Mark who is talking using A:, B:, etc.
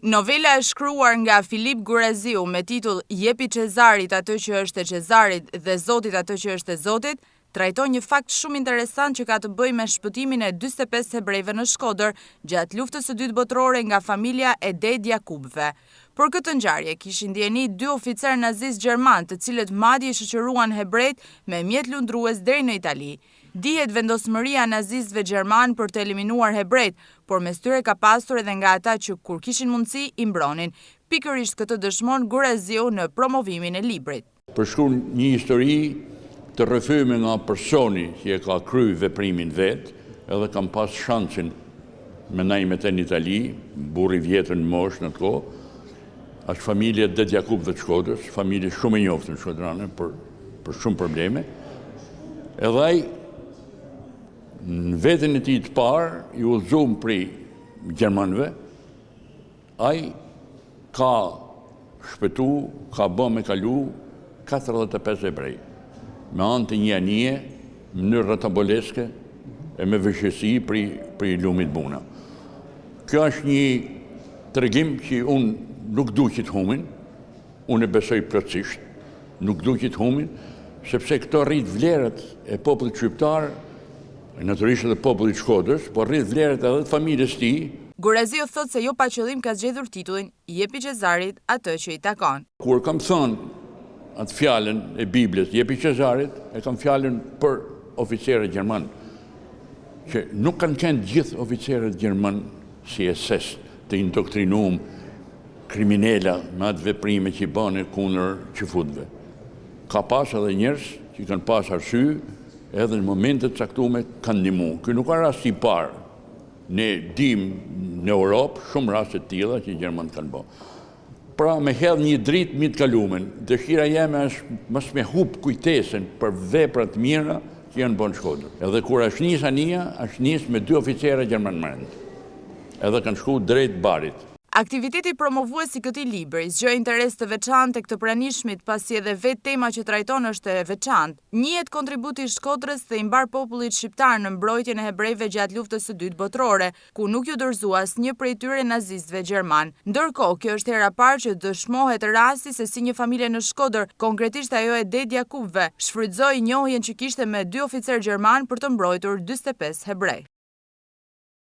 A: Novela e shkruar nga Filip Guraziu me titull Jepi Cezarit atë që është e Cezarit dhe Zotit atë që është e Zotit, trajton një fakt shumë interesant që ka të bëjë me shpëtimin e 45 hebrejve në Shkodër gjatë luftës së dytë botërore nga familja e Ded Jakubëve. Për këtë ngjarje kishin ndjeni 2 oficer nazist gjerman, të cilët madje shoqëruan hebrejt me mjet lundrues deri në Itali. Dihet vendosmëria nazistëve gjerman për të eliminuar hebrejt, por mes tyre ka pasur edhe nga ata që kur kishin mundësi i mbronin. Pikërisht këtë dëshmon Guraziu në promovimin e librit.
B: Përshkruan një histori të rrëfyeshme nga personi që e ka kryer veprimin vet, edhe kam pas shansin me najmet në Itali, burri vjetër në moshë në atë kohë. Është familja Ded Jakubëve të Shkodrës, familje shumë e njohur në Shkodranë për shumë probleme. Edhe ai në vetën e tij të parë, i udhëzuar prej gjermanëve, ai ka shpëtu, ka bë me kalu 45 hebrej, me anë të një anije, në mënyrë rrataboleske e me vështirësi prej lumit buna. Kjo është një tregim që unë nuk du që të humbin, unë e besoj plotësisht, nuk du që të humbin, sepse këto rrit vlerët e popullit shqiptar, natyrisht edhe popullit Shkodrës, por rrit vlerët edhe të familjes tij.
A: Guraziu thot se jo pa qëllim ka zgjedhur titullin Jepi Cezarit atë që i takon.
B: Kur kam thënë atë fjalën e Biblës, Jepi Cezarit, e kam fjalën për oficerët gjerman, që nuk kanë qenë gjithë oficerët gjerman si SS të indoktrinuar kriminela me atë veprime që i bënë kundër qyfutëve. Ka pas edhe njerëz që kanë pas arsye edhe në momentet caktuar kanë ndihmuar. Ky nuk ka rast i parë. Ne dim në Europë shumë raste të tilla që gjermanët kanë bërë. Pra me hedh një dritë mbi të kalumen, dëshira jeme është mos me hub kujtesën për vepra të mira që janë bërë në Shkodër. Edhe kur është nis anija, është nis me 2 oficerë gjerman mend. Edhe kanë shkuar drejt barit.
A: Aktiviteti promovues i këtij libri zgjoi interes të veçantë tek të pranishmit, pasi edhe vetë tema që trajton është e veçantë. Njihet kontributi i Shkodrës dhe i mbar popullit shqiptar në mbrojtjen e hebrejve gjatë luftës së dytë botërore, ku nuk ju dorëzua asnjë prej tyre nazistëve gjerman. Ndërkohë, kjo është hera parë që dëshmohet rasti se si një familje në Shkodër, konkretisht ajo e Ded Jakubëve, shfrytëzoi njohjen që kishte me 2 oficer gjerman për të mbrojtur 45 hebrej.